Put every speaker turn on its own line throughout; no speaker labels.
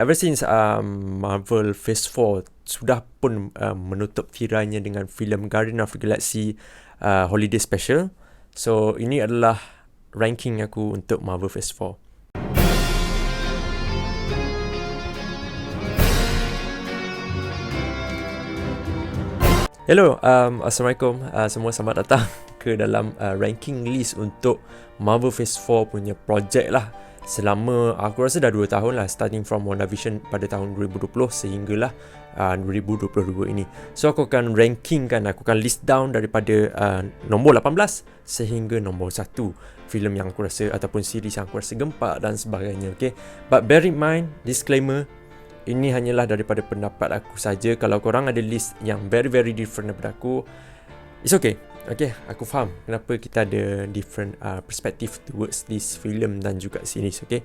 ever since Marvel Phase 4 sudah pun menutup tirainya dengan filem Guardian of the Galaxy Holiday Special. So ini adalah ranking aku untuk Marvel Phase 4. Hello, Assalamualaikum semua, selamat datang ke dalam ranking list untuk Marvel Phase 4 punya projek lah. Selama aku rasa dah 2 tahun lah, starting from WandaVision pada tahun 2020 sehinggalah 2022 ini. So aku akan rankingkan, aku akan list down daripada nombor 18 sehingga nombor 1 filem yang aku rasa ataupun series yang aku rasa gempak dan sebagainya. Okay, but bear in mind, disclaimer, ini hanyalah daripada pendapat aku saja. Kalau korang ada list yang very different daripada aku, it's okay. Okay, aku faham kenapa kita ada different perspective towards this film dan juga series. Okay,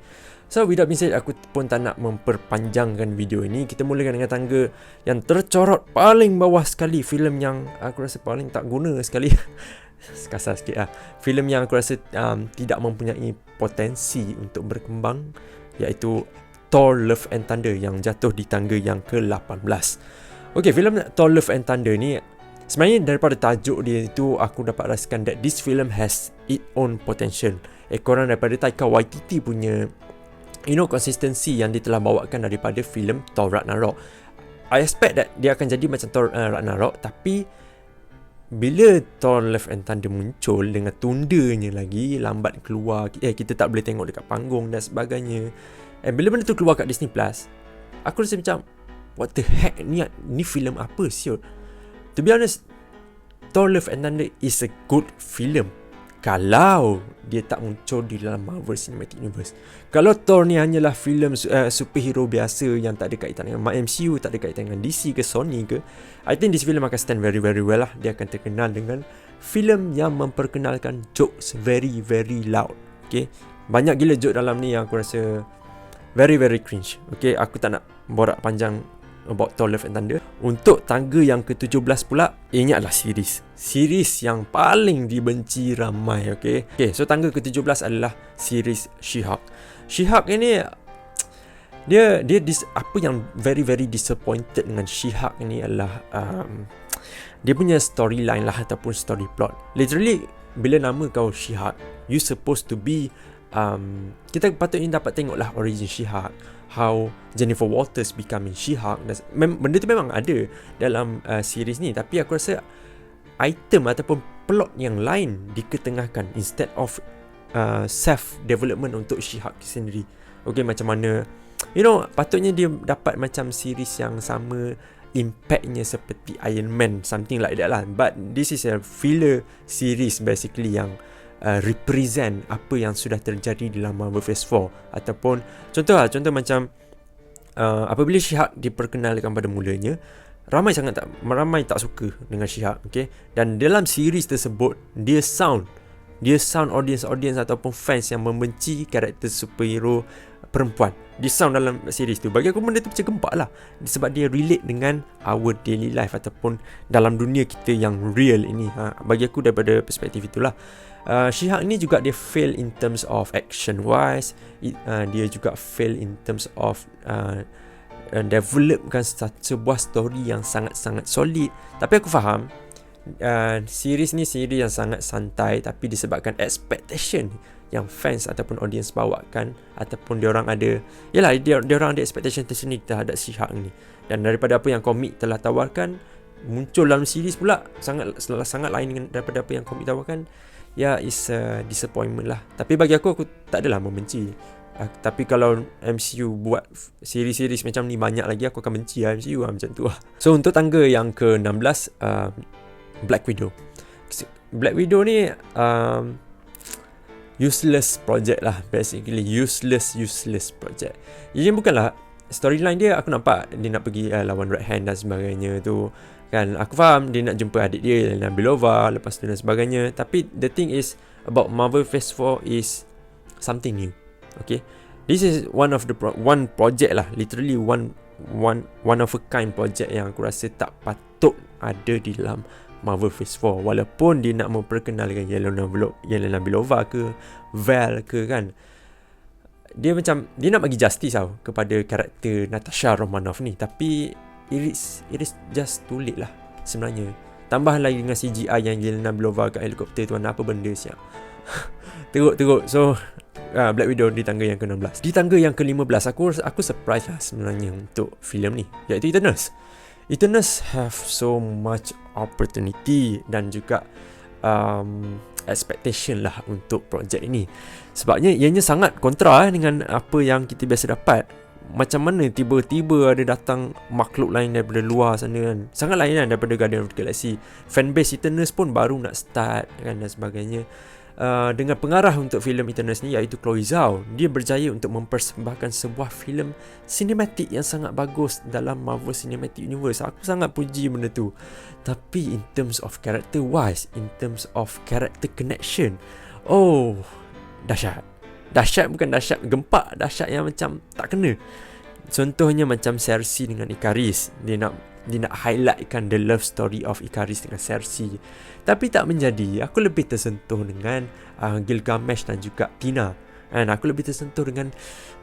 so without being said, aku pun tak nak memperpanjangkan video ini. Kita mulakan dengan tangga yang tercorot paling bawah sekali, filem yang aku rasa paling tak guna sekali. Kasar sikit lah. Filem yang aku rasa tidak mempunyai potensi untuk berkembang, iaitu Thor Love and Thunder yang jatuh di tangga yang ke-18. Okay, filem Thor Love and Thunder ni sebenarnya daripada tajuk dia itu aku dapat rasakan that this film has its own potential. Ekoran daripada Taika Waititi punya consistency yang dia telah bawakan daripada filem Thor Ragnarok. I expect that dia akan jadi macam Thor Ragnarok, tapi bila Thor Love and Thunder muncul dengan tundanya lagi, lambat keluar, kita tak boleh tengok dekat panggung dan sebagainya. Bila benda tu keluar kat Disney Plus, aku rasa macam what the heck, ni filem apa siot. To be honest, Thor Love and Thunder is a good film kalau dia tak muncul di dalam Marvel Cinematic Universe. Kalau Thor ni hanyalah filem superhero biasa yang tak ada kaitan dengan MCU, tak ada kaitan dengan DC ke Sony ke, I think this film akan stand very well lah. Dia akan terkenal dengan filem yang memperkenalkan jokes very loud. Okay, banyak gila joke dalam ni yang aku rasa very cringe. Okay, aku tak nak borak panjang about Thor Love and Thunder. Untuk tangga yang ke-17 pula, ini adalah series yang paling dibenci ramai. Okay, so tangga ke-17 adalah series She-Hulk. She-Hulk ini dia apa yang very disappointed dengan She-Hulk ini adalah dia punya storyline lah ataupun story plot. Literally, bila nama kau She-Hulk, you supposed to be kita patutnya dapat tengok lah origin She-Hulk, how Jennifer Walters becoming She-Hulk. Benda tu memang ada dalam series ni, tapi aku rasa item ataupun plot yang lain diketengahkan instead of self-development untuk She-Hulk sendiri. Okay, macam mana patutnya dia dapat macam series yang sama impactnya seperti Iron Man, something like that lah. But this is a filler series basically yang represent apa yang sudah terjadi dalam Marvel Phase 4. Ataupun contoh macam apabila She-Hulk diperkenalkan pada mulanya, ramai tak suka dengan She-Hulk. Okay? Dan dalam series tersebut, dia sound audience ataupun fans yang membenci karakter superhero perempuan. Dia sound dalam series tu. Bagi aku benda tu macam gempak lah, sebab dia relate dengan our daily life ataupun dalam dunia kita yang real ini. Bagi aku daripada perspektif itulah, She-Hulk ni juga dia fail in terms of action wise. Dia juga fail in terms of developkan sebuah story yang sangat solid. Tapi aku faham series ni series yang sangat santai, tapi disebabkan expectation yang fans ataupun audience bawakan, ataupun diorang ada ada expectation tersendiri terhadap She-Hulk ni. Dan daripada apa yang komik telah tawarkan, muncul dalam series pula sangat lain dengan daripada apa yang komik tawarkan. It's a disappointment lah. Tapi bagi aku tak adalah membenci. Tapi kalau MCU buat series macam ni banyak lagi, aku akan benci MCU macam tu lah. So untuk tangga yang ke-16, Black Widow. Black Widow ni useless project lah, basically useless project. Jadi bukanlah storyline dia, aku nampak dia nak pergi lawan Red Hand dan sebagainya tu kan. Aku faham dia nak jumpa adik dia, Yelena Belova, lepas tu dan sebagainya. Tapi the thing is about Marvel Phase 4 is something new. Okay, this is one project lah, literally one of a kind project yang aku rasa tak patut ada di dalam Marvel Phase 4. Walaupun dia nak memperkenalkan Yelena Belova ke Val ke kan, dia macam dia nak bagi justice tau kepada karakter Natasha Romanoff ni, tapi it is just too late lah sebenarnya. Tambah lagi dengan CGI yang Yelena Belova kat helikopter tu, apa benda siap. Teruk. So Black Widow di tangga yang ke-16. Di tangga yang ke-15 aku surprise lah sebenarnya untuk filem ni, iaitu Eternals have so much opportunity dan juga expectation lah untuk projek ini. Sebabnya ianya sangat kontra dengan apa yang kita biasa dapat. Macam mana tiba-tiba ada datang makhluk lain daripada luar sana kan. Sangat lain kan daripada Guardian of the Galaxy. Fanbase Eternals pun baru nak start kan dan sebagainya. Dengan pengarah untuk filem Eternals ni iaitu Chloe Zhao, dia berjaya untuk mempersembahkan sebuah filem sinematik yang sangat bagus dalam Marvel Cinematic Universe. Aku sangat puji benda tu. Tapi in terms of character wise, in terms of character connection, dahsyat. Dahsyat bukan dahsyat gempak, dahsyat yang macam tak kena. Contohnya macam Cersei dengan Ikaris. Dia nak highlightkan the love story of Ikaris dengan Cersei, tapi tak menjadi. Aku lebih tersentuh dengan Gilgamesh dan juga Tina. And aku lebih tersentuh dengan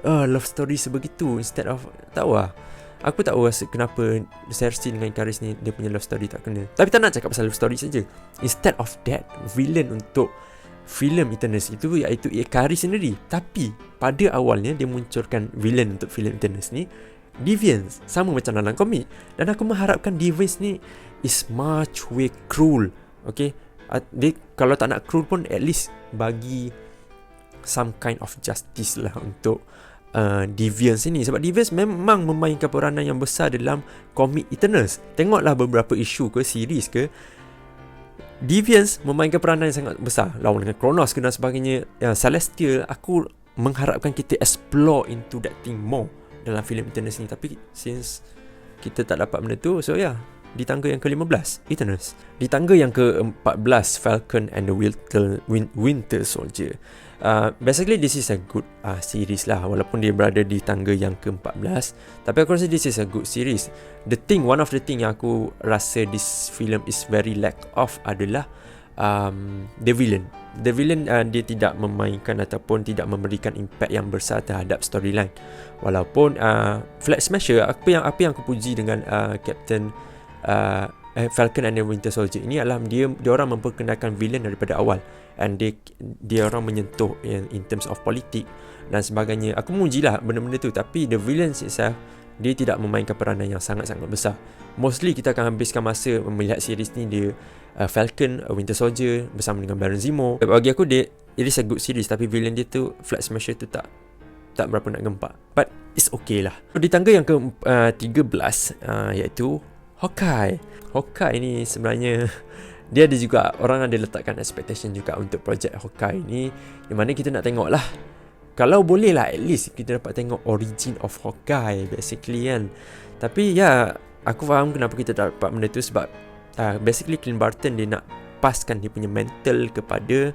love story sebegitu instead of, aku tak tahu kenapa Cersei dengan Ikaris ni dia punya love story tak kena. Tapi tak nak cakap pasal love story saja. Instead of that, villain untuk filem Eternals itu iaitu Ikaris sendiri. Tapi pada awalnya dia munculkan villain untuk filem Eternals ni Deviants, sama macam dalam komik. Dan aku mengharapkan Deviants ni is much way cruel. Okay, dia kalau tak nak cruel pun at least bagi some kind of justice lah untuk Deviants ini. Sebab Deviants memang memainkan peranan yang besar dalam komik Eternals. Tengoklah beberapa isu ke series ke, Deviants memainkan peranan yang sangat besar lawan dengan Kronos dan sebagainya. Celestial, aku mengharapkan kita explore into that thing more dalam filem Eternals ni. Tapi since kita tak dapat benda tu, so di tangga yang ke-15 Eternals. Di tangga yang ke-14 Falcon and the Winter Soldier. Basically this is a good series lah, walaupun dia berada di tangga yang ke-14. Tapi aku rasa this is a good series. One of the thing yang aku rasa this film is very lack of adalah the villain. The villain dia tidak memainkan ataupun tidak memberikan impact yang besar terhadap storyline. Walaupun Flag Smasher, apa yang aku puji dengan Captain Falcon and the Winter Soldier ini adalah dia orang memperkenalkan villain daripada awal, and dia orang menyentuh in terms of politik dan sebagainya. Aku memujilah benda-benda tu. Tapi the villain itself, dia tidak memainkan peranan yang sangat-sangat besar. Mostly kita akan habiskan masa melihat series ni dia Falcon, Winter Soldier bersama dengan Baron Zemo. Bagi aku it is a good series, tapi villain dia tu, Flag Smasher tu tak berapa nak gempak. But it's okay lah. Di tangga yang ke-13 iaitu Hawkeye. Hawkeye ni sebenarnya dia ada juga, orang ada letakkan expectation juga untuk projek Hawkeye ni, di mana kita nak tengok lah, kalau boleh lah at least kita dapat tengok origin of Hawkeye basically kan. Tapi aku faham kenapa kita tak dapat benda tu, sebab basically Clint Barton dia nak paskan dia punya mental kepada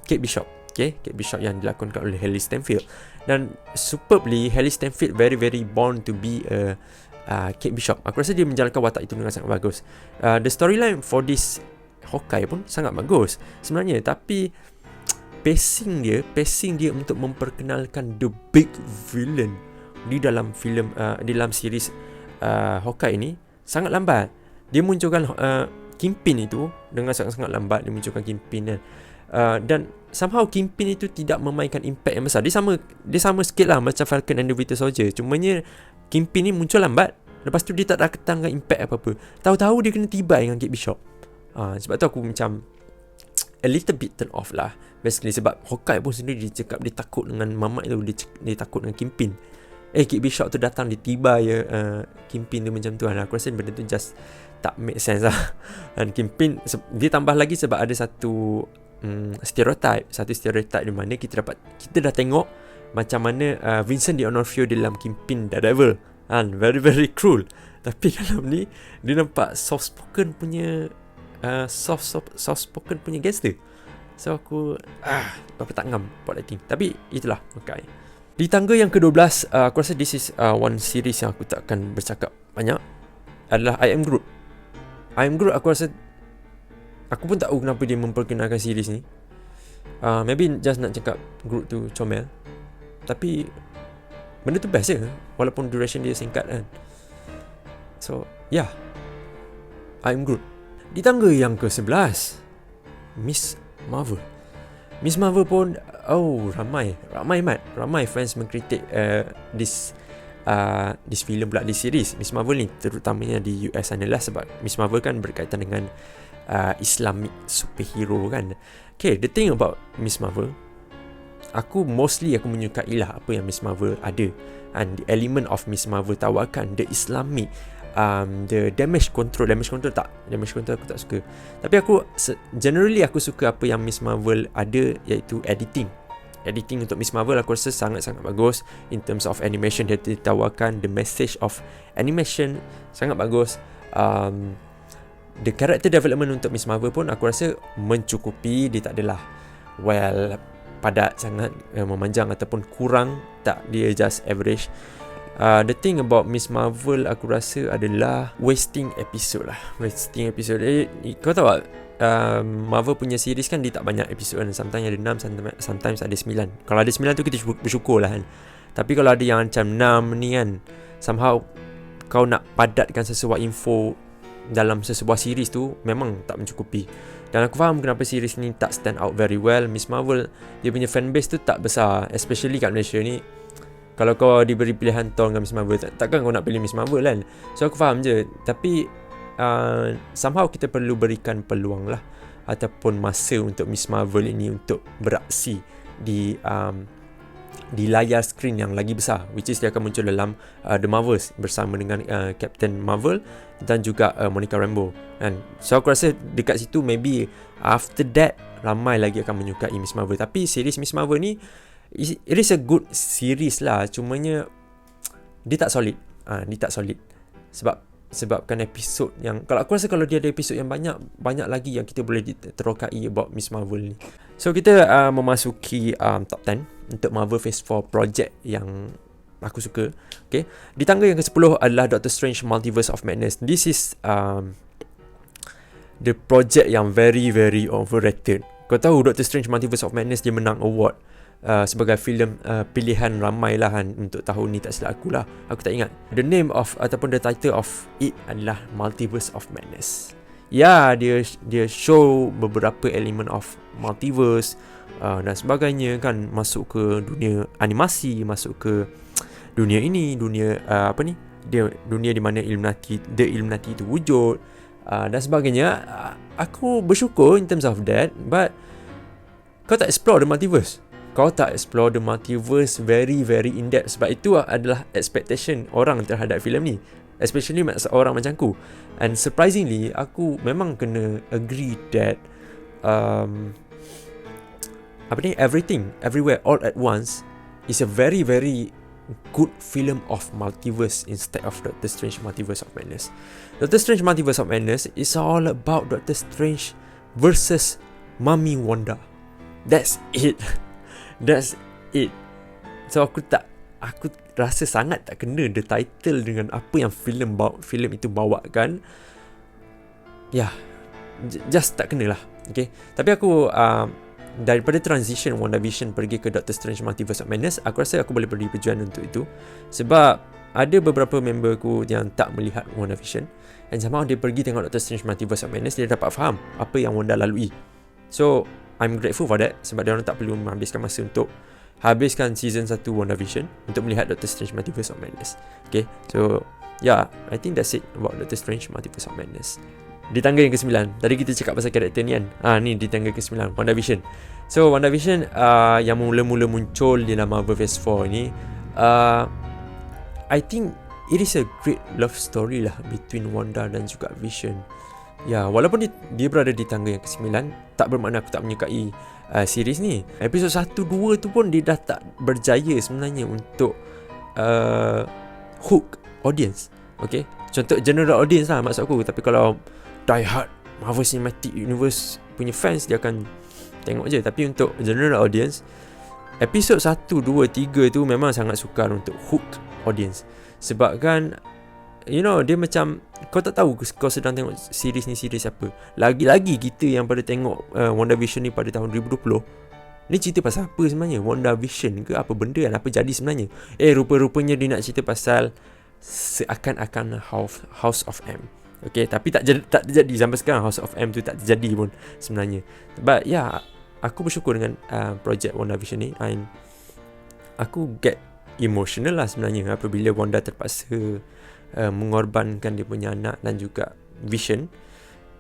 Kate Bishop. Okay, Kate Bishop yang dilakonkan oleh Hailee Steinfeld. Dan superbly Hailee Steinfeld very very born to be Kate Bishop. Aku rasa dia menjalankan watak itu dengan sangat bagus. The storyline for this Hawkeye pun sangat bagus sebenarnya. Tapi pacing dia untuk memperkenalkan the big villain di dalam filem di dalam series Hawkeye ini sangat lambat. Dia munculkan Kingpin itu dengan sangat-sangat lambat. Dia munculkan Kingpin kan. Dan somehow Kingpin itu tidak memainkan impact yang besar. Dia sama sikit lah macam Falcon and the Winter Soldier. Cumanya Kingpin ni muncul lambat, lepas tu dia tak datangkan impact apa-apa. Tahu-tahu dia kena tibai dengan Kate Bishop. Sebab tu aku macam a little bit turn off lah basically. Sebab Hawkeye pun sendiri dia cakap dia takut dengan Mamat tu, dia takut dengan Kingpin. Kate Bishop tu datang, dia tibai Kingpin tu macam tu kan. Aku rasa benda tu just tak make sense lah. Dan Kingpin dia tambah lagi sebab ada satu stereotype di mana kita dah tengok macam mana Vincent D'Onofrio dalam Kingpin Daredevil kan, very very cruel. Tapi dalam ni dia nampak soft spoken punya gangster. So aku apa tak ngam buat acting. Tapi itulah okay. Di tangga yang ke-12 aku rasa this is one series yang aku takkan bercakap banyak, adalah I Am Groot. Aku rasa aku pun tak tahu kenapa dia memperkenalkan series ni. Maybe just nak cakap Groot tu comel. Tapi benda tu best je, walaupun duration dia singkat kan. So yeah, I'm good. Di tangga yang ke-11, Miss Marvel. Miss Marvel pun ramai fans mengkritik this film pula, this series Miss Marvel ni, terutamanya di US sana lah, sebab Miss Marvel kan berkaitan dengan Islamic superhero kan. Okay, the thing about Miss Marvel, aku menyukai lah apa yang Miss Marvel ada, and the element of Miss Marvel tawarkan the Islamic, the damage control aku tak suka. Tapi aku generally aku suka apa yang Miss Marvel ada, iaitu editing untuk Miss Marvel. Aku rasa sangat-sangat bagus in terms of animation dia ditawarkan, the message of animation sangat bagus. The character development untuk Miss Marvel pun aku rasa mencukupi. Dia tak adalah padat sangat, memanjang ataupun kurang, tak, dia just average. The thing about Miss Marvel aku rasa adalah wasting episode. Kau tahu tak, Marvel punya series kan dia tak banyak episode kan. Sometimes ada 6, sometimes ada 9. Kalau ada 9 tu kita bersyukur lah kan. Tapi kalau ada yang macam 6 ni kan, somehow kau nak padatkan sesuatu info dalam sesebuah series tu memang tak mencukupi. Dan aku faham kenapa series ni tak stand out very well. Miss Marvel, dia punya fanbase tu tak besar, especially kat Malaysia ni. Kalau kau diberi pilihan Thor dengan Miss Marvel, takkan kau nak pilih Miss Marvel kan. So aku faham je. Tapi somehow kita perlu berikan peluang lah, ataupun masa untuk Miss Marvel ini untuk beraksi di layar skrin yang lagi besar, which is dia akan muncul dalam The Marvels bersama dengan Captain Marvel dan juga Monica Rambeau kan. So aku rasa dekat situ maybe after that ramai lagi akan menyukai Miss Marvel. Tapi series Miss Marvel ni, it is a good series lah, cumanya dia tak solid. Sebabkan episod yang, kalau aku rasa kalau dia ada episod yang banyak lagi yang kita boleh terokai about Miss Marvel ni. So kita memasuki top 10 untuk Marvel Phase 4 project yang aku suka. Okay, di tangga yang ke-10 adalah Doctor Strange Multiverse of Madness. This is the project yang very very overrated. Kau tahu Doctor Strange Multiverse of Madness dia menang award sebagai filem pilihan ramai lah kan untuk tahun ni, tak silap aku lah. Aku tak ingat. The name of ataupun the title of it adalah Multiverse of Madness. Ya, dia show beberapa elemen of multiverse dan sebagainya kan, masuk ke dunia animasi, masuk ke dunia ini, dunia dunia di mana the Illuminati itu wujud dan sebagainya. Aku bersyukur in terms of that, but kau tak explore the multiverse. Kau tak explore the multiverse very very in depth. Sebab itu adalah expectation orang terhadap filem ni, especially orang macam aku. And surprisingly, aku memang kena agree that Everything Everywhere All at Once is a very very good film of multiverse instead of Doctor Strange Multiverse of Madness. Doctor Strange Multiverse of Madness is all about Doctor Strange versus Mummy Wanda. That's it. So aku rasa sangat tak kena the title dengan apa yang filem itu bawakan. Just tak kena lah. Okay, tapi aku daripada transition WandaVision pergi ke Doctor Strange Multiverse of Madness, aku rasa aku boleh beri perjuangan untuk itu. Sebab ada beberapa memberku yang tak melihat WandaVision, and somehow dia pergi tengok Doctor Strange Multiverse of Madness, dia dapat faham apa yang Wanda lalui. So I'm grateful for that, sebab dia orang tak perlu menghabiskan masa untuk habiskan season 1 WandaVision untuk melihat Doctor Strange Multiverse of Madness. Okay, so I think that's it about Doctor Strange Multiverse of Madness. Di tangga yang ke-9, tadi kita cakap pasal karakter ni kan. Ni di tangga ke-9, WandaVision. So WandaVision yang mula-mula muncul di dalam Marvel Phase 4 ni, I think it is a great love story lah between Wanda dan juga Vision. Walaupun dia berada di tangga yang ke-9, tak bermakna aku tak menyukai series ni. Episod 1-2 tu pun dia dah tak berjaya sebenarnya untuk hook audience. Okay, contoh general audience lah maksud aku. Tapi kalau die hard Marvel Cinematic Universe punya fans, dia akan tengok je. Tapi untuk general audience, episod 1, 2, 3 tu memang sangat sukar untuk hook audience. Sebab kan dia macam kau tak tahu kau sedang tengok series ni series apa. Lagi-lagi kita yang pada tengok WandaVision ni pada tahun 2020, Ni cerita pasal apa sebenarnya? WandaVision ke apa benda kan? Apa jadi sebenarnya? Rupa-rupanya dia nak cerita pasal seakan-akan House of M. Okay, tapi tak jadi sampai sekarang. House of M tu tak terjadi pun sebenarnya. But yeah, aku bersyukur dengan projek WandaVision ni. And aku get emotional lah sebenarnya apabila Wanda terpaksa mengorbankan dia punya anak dan juga Vision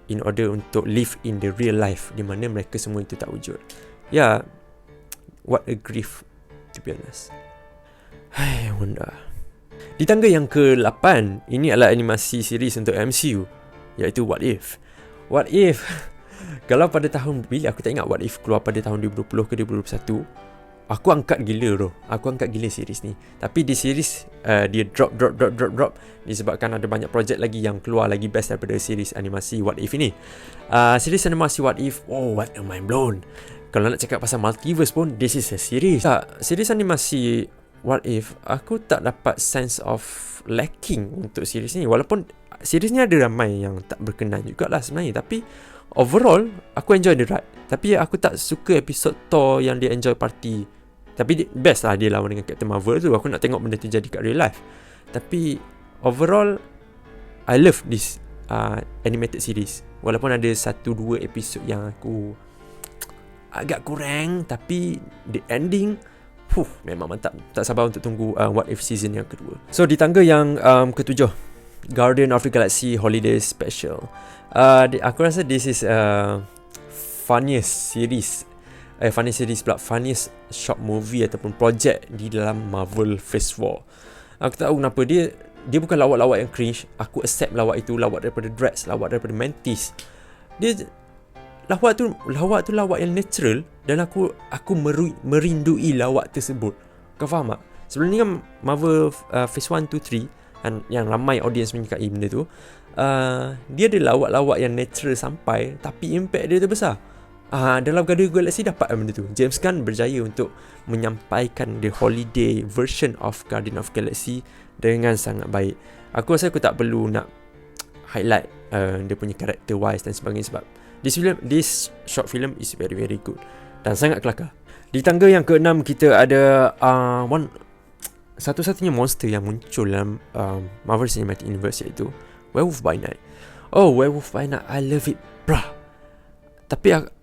in order untuk live in the real life, di mana mereka semua itu tak wujud. Yeah, what a grief, to be honest. Hai Wanda. Di tangga yang ke-8, ini adalah animasi series untuk MCU, iaitu What If. What If kalau pada tahun, bila aku tak ingat What If keluar pada tahun 2020 ke 2021, aku angkat gila bro. Aku angkat gila series ni. Tapi di series dia drop disebabkan ada banyak projek lagi yang keluar lagi best daripada series animasi What If ini. Series animasi What If, oh what a mind blown. Kalau nak cakap pasal multiverse pun, this is a series. Series animasi What If, aku tak dapat sense of lacking untuk series ni. Walaupun series ni ada ramai yang tak berkenan jugalah sebenarnya, tapi overall aku enjoy the ride. Tapi aku tak suka episod Thor yang dia enjoy party. Tapi best lah dia lawan dengan Captain Marvel tu. Aku nak tengok benda tu jadi kat real life. Tapi overall I love this animated series. Walaupun ada 1-2 episod yang aku agak kurang, tapi the ending memang mantap. Tak sabar untuk tunggu What If season yang kedua. So di tangga yang ke-7, Guardian of the Galaxy Holiday Special. Aku rasa this is funniest series funniest short movie ataupun project di dalam Marvel Phase 4. Aku tak tahu kenapa dia bukan lawak-lawak yang cringe. Aku accept lawak itu, lawak daripada Drax, lawak daripada Mantis. Dia lawak tu lawak yang natural, dan aku merindui lawak tersebut. Kau faham tak? Sebelum ni kan Marvel Phase 1, 2, 3 yang ramai audience menyukai benda tu, dia ada lawak-lawak yang natural sampai, tapi impact dia tu besar. Dalam Guardian of the Galaxy dapat benda tu. James Gunn berjaya untuk menyampaikan the holiday version of Guardian of the Galaxy dengan sangat baik. Aku rasa aku tak perlu nak highlight dia punya character wise dan sebagainya, sebab this short film is very very good dan sangat kelakar. Di tangga yang ke-6 kita ada satu-satunya monster yang muncul dalam Marvel Cinematic Universe, iaitu Werewolf by Night. Oh, Werewolf by Night, I love it, brah. Tapi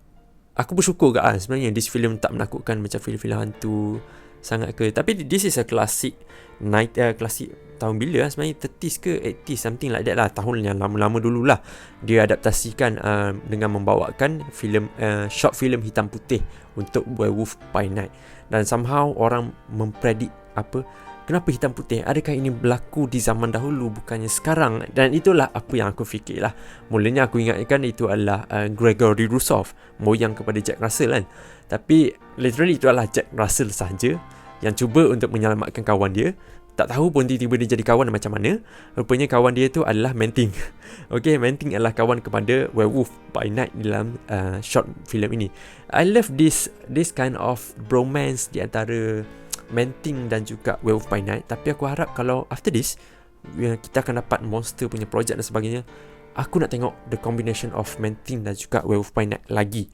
aku bersyukur ke sebenarnya this film tak menakutkan macam filem-filem hantu sangat ke. Tapi this is a classic classic tahun bila sebenarnya, 30s ke 80s, something like that lah. Tahun yang lama-lama dululah dia adaptasikan dengan membawakan filem short film hitam putih untuk Werewolf by Night. Dan somehow orang mempredik kenapa hitam putih? Adakah ini berlaku di zaman dahulu bukannya sekarang? Dan itulah apa yang aku fikirlah. Mulanya aku ingatkan itu adalah Gregory Russell, moyang kepada Jack Russell kan. Tapi literally itu adalah Jack Russell sahaja yang cuba untuk menyelamatkan kawan dia. Tak tahu pun tiba-tiba dia jadi kawan macam mana. Rupanya kawan dia tu adalah Manting. Okay, Manting adalah kawan kepada Werewolf by Night dalam short film ini. I love this kind of bromance di antara Manting dan juga Werewolf by Night. Tapi aku harap kalau after this kita akan dapat monster punya projek dan sebagainya. Aku nak tengok the combination of Manting dan juga Werewolf by Night lagi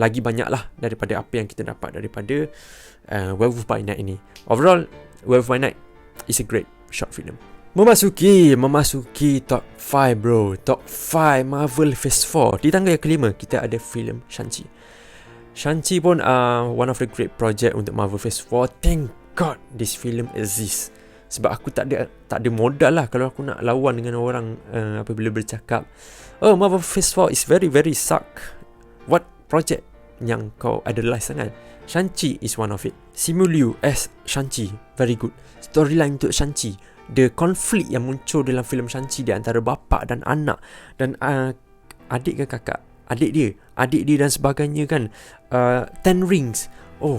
banyak lah daripada apa yang kita dapat daripada Werewolf by Night ini. Overall, Werewolf by Night is a great short film. Memasuki top 5 bro. Top 5 Marvel Phase 4. Di tangga yang ke-5 kita ada filem Shang-Chi. Shang-Chi pun one of the great project untuk Marvel Phase 4. Thank God this film exists. Sebab aku tak ada modal lah kalau aku nak lawan dengan orang apabila bercakap, oh Marvel Phase 4 is very very suck. What project yang kau idolize sangat? Shang-Chi is one of it. Simu Liu as Shang-Chi, very good. Storyline untuk Shang-Chi, the conflict yang muncul dalam filem Shang-Chi di antara bapa dan anak, dan adik ke kakak, adik dia dan sebagainya kan. Ten Rings. Oh,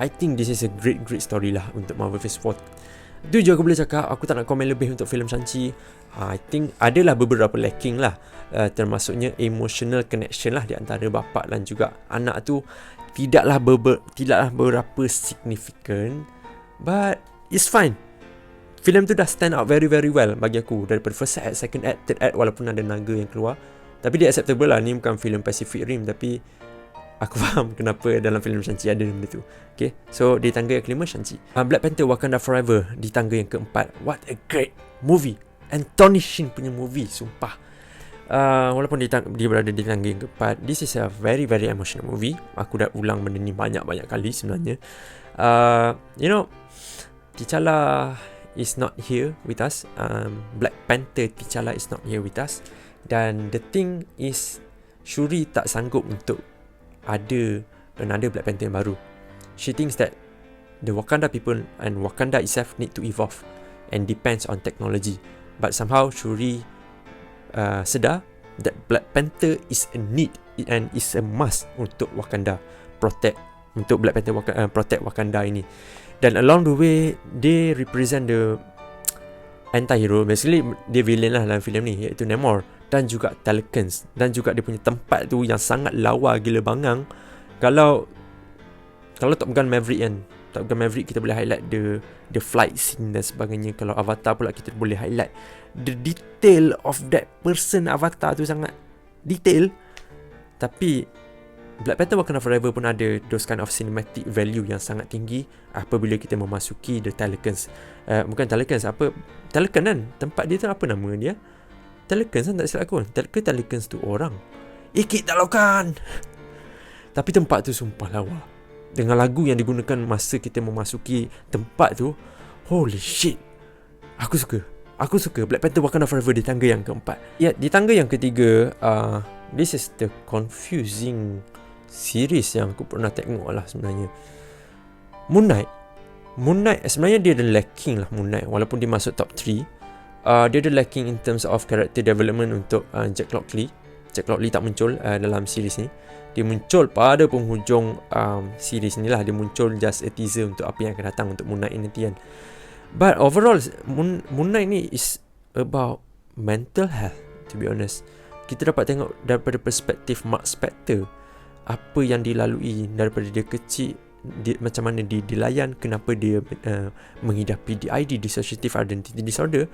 I think this is a great story lah untuk Marvel Phase 4. Itu je aku boleh cakap. Aku tak nak komen lebih untuk filem Shang-Chi. I think adalah beberapa lacking lah, termasuknya emotional connection lah di antara bapa dan juga anak tu tidaklah berapa significant, but it's fine. Filem tu dah stand out very very well bagi aku daripada first act, second act, third act, walaupun ada naga yang keluar. Tapi dia acceptable lah. Ni bukan filem Pacific Rim, tapi aku faham kenapa dalam filem Shang-Chi ada benda tu. Okay, so di tangga yang kelima Shang-Chi. Black Panther Wakanda Forever di tangga yang keempat. What a great movie. Anthony Shin punya movie, sumpah. Walaupun dia berada di tangga yang keempat, this is a very very emotional movie. Aku dah ulang benda ni banyak-banyak kali sebenarnya. T'Challa is not here with us. Black Panther T'Challa is not here with us. Dan the thing is, Shuri tak sanggup untuk ada another Black Panther yang baru. She thinks that the Wakanda people and Wakanda itself need to evolve and depends on technology. But somehow Shuri sedar that Black Panther is a need and is a must untuk Wakanda untuk Black Panther protect Wakanda ini. Dan along the way, they represent the anti-hero. Basically, dia villain lah dalam filem ni, iaitu Namor. Dan juga Telecans. Dan juga dia punya tempat tu yang sangat lawa gila bangang. Kalau Top Gun Maverick kan, Top Gun Maverick kita boleh highlight the flight scene dan sebagainya. Kalau Avatar pula kita boleh highlight the detail of that person. Avatar tu sangat detail. Tapi Black Panther Wakanda Forever pun ada those kind of cinematic value yang sangat tinggi apabila kita memasuki the Telecans. Bukan Telecans, Telecan kan, tempat dia tu apa nama dia? Telecans kan, tak silap aku. Telecans tu orang Ikit Talokan. Tapi tempat tu sumpah lawa. Dengan lagu yang digunakan masa kita memasuki tempat tu, holy shit, Aku suka Black Panther Wakanda Forever di tangga yang keempat. Ya, di tangga yang ketiga, this is the confusing series yang aku pernah tengok lah sebenarnya. Moon Knight sebenarnya dia ada lacking lah. Moon Knight walaupun dia masuk top 3, dia ada lacking in terms of character development untuk Jack Lockley tak muncul dalam series ni. Dia muncul pada penghujung series ni lah. Dia muncul just a teaser untuk apa yang akan datang untuk Moon Knight nanti kan. But overall, Moon Knight ni is about mental health, to be honest. Kita dapat tengok daripada perspektif Mark Spector, apa yang dilalui daripada dia kecil, macam mana dia dilayan, kenapa dia menghidapi DID, Dissociative Identity Disorder.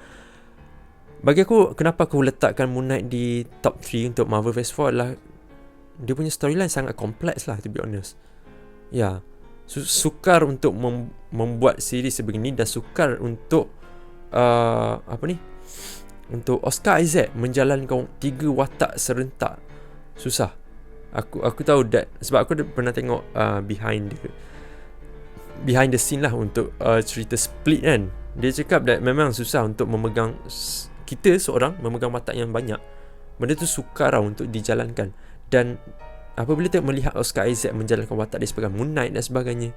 Bagi aku, kenapa aku letakkan Moon Knight di top 3 untuk Marvel Phase 4 adalah dia punya storyline sangat kompleks lah, to be honest. Ya, sukar untuk membuat series sebegini, dan sukar untuk untuk Oscar Isaac menjalankan 3 watak serentak. Susah. Aku tahu that, sebab aku pernah tengok behind the scene lah untuk cerita Split kan. Dia cakap that memang susah untuk memegang, kita seorang memegang watak yang banyak. Benda tu sukar lah untuk dijalankan. Dan apabila kita melihat Oscar Isaac menjalankan watak dia sebagai Moon Knight dan sebagainya,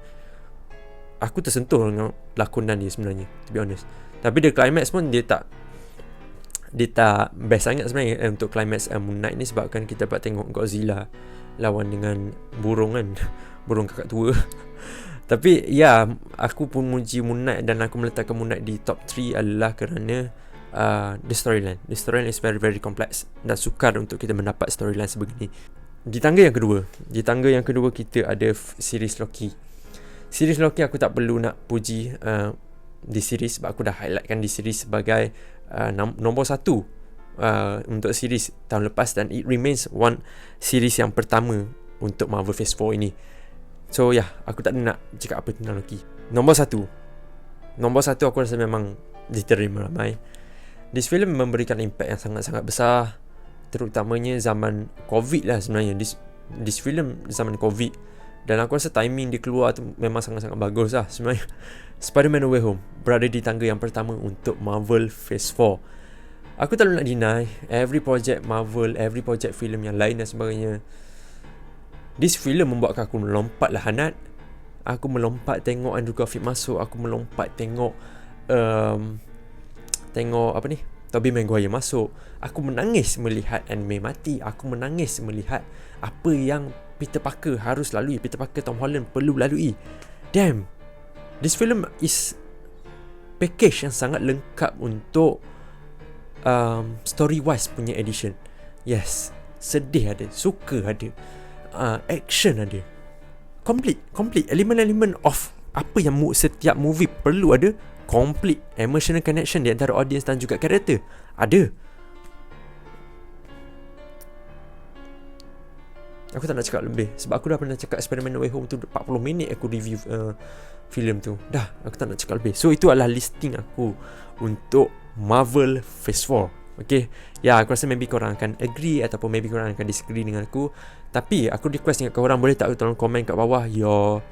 aku tersentuh dengan lakonan dia sebenarnya, to be honest. Tapi the climax pun dia tak best sangat sebenarnya untuk climax Moon Knight ni, sebabkan kita dapat tengok Godzilla lawan dengan burung kan, burung kakak tua. Tapi ya, aku pun muji Moon Knight dan aku meletakkan Moon Knight di top 3 adalah kerana the storyline is very very complex, dan sukar untuk kita mendapat storyline sebegini. Di tangga yang kedua kita ada series Loki. Series Loki aku tak perlu nak puji di series, sebab aku dah highlightkan di series sebagai nombor 1 untuk series tahun lepas, dan it remains one series yang pertama untuk Marvel Phase 4 ini. So aku tak nak cakap apa tentang Loki. Nombor 1 aku rasa memang diterima ramai. This film memberikan impact yang sangat-sangat besar, terutamanya zaman COVID lah sebenarnya. This film zaman COVID, dan aku rasa timing dia keluar tu memang sangat-sangat bagus lah sebenarnya. Spider-Man No Way Home berada di tangga yang pertama untuk Marvel Phase 4. Aku tak nak deny, every project Marvel, every project film yang lain dan sebagainya, this film membuatkan aku melompat lah Hanat. Aku melompat tengok Andrew Garfield masuk. Aku melompat tengok Tobey Maguire masuk. Aku menangis melihat Ant-Man mati. Aku menangis melihat apa yang Peter Parker harus lalui, Peter Parker Tom Holland perlu lalui. Damn, this film is package yang sangat lengkap untuk story wise punya edition. Yes, sedih ada, suka ada, action ada, complete elemen-elemen of apa yang setiap movie perlu ada. Complete emotional connection di antara audience dan juga karakter ada. Aku tak nak cakap lebih, sebab aku dah pernah cakap Spider-Man No Way Home tu 40 minit aku review filem tu. Dah, aku tak nak cakap lebih. So itu adalah listing aku untuk Marvel Phase 4. Okay, ya, aku rasa maybe korang akan agree ataupun maybe korang akan disagree dengan aku. Tapi aku request dengan korang, boleh tak tolong komen kat bawah your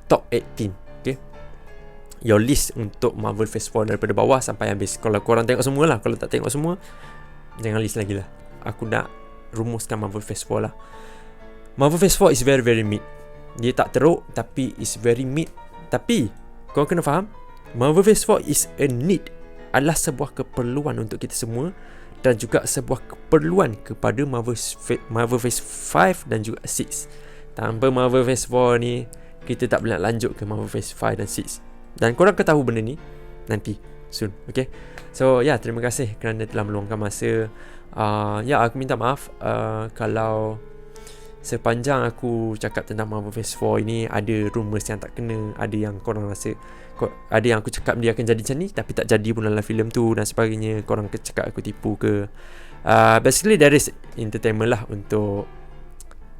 top 18, okay, your list untuk Marvel Phase 4 daripada bawah sampai habis. Kalau korang tengok semua lah, kalau tak tengok semua, jangan list lagi lah. Aku nak rumuskan Marvel Phase 4 lah. Marvel Phase 4 is very very mid. Dia tak teruk, tapi is very mid. Tapi korang kena faham, Marvel Phase 4 is a need, adalah sebuah keperluan untuk kita semua, dan juga sebuah keperluan kepada Marvel Phase 5 dan juga 6. Tanpa Marvel Phase 4 ni, kita tak boleh lanjut ke Marvel Phase 5 dan 6. Dan korang akan tahu benda ni nanti, soon. Okay, so ya, terima kasih kerana telah meluangkan masa. Ya, aku minta maaf kalau sepanjang aku cakap tentang Marvel Phase 4 ini ada rumours yang tak kena, ada yang korang rasa, ada yang aku cakap dia akan jadi macam ni tapi tak jadi pun dalam filem tu dan sebagainya. Korang cakap aku tipu ke. Basically there is entertainment lah untuk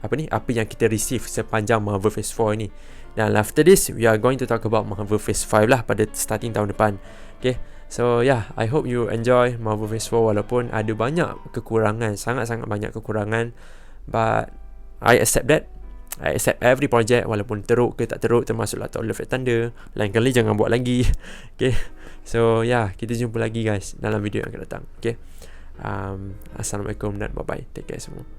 apa yang kita receive sepanjang Marvel Phase 4 ni. Dan after this, we are going to talk about Marvel Phase 5 lah pada starting tahun depan. Okay, so yeah, I hope you enjoy Marvel Phase 4 walaupun ada banyak kekurangan, sangat-sangat banyak kekurangan, but I accept that. I accept every project, walaupun teruk ke tak teruk, termasuklah Thor Love and Thunder. Lain kali jangan buat lagi. Okay, so yeah, kita jumpa lagi guys dalam video yang akan datang. Okay, Assalamualaikum dan bye bye. Take care semua.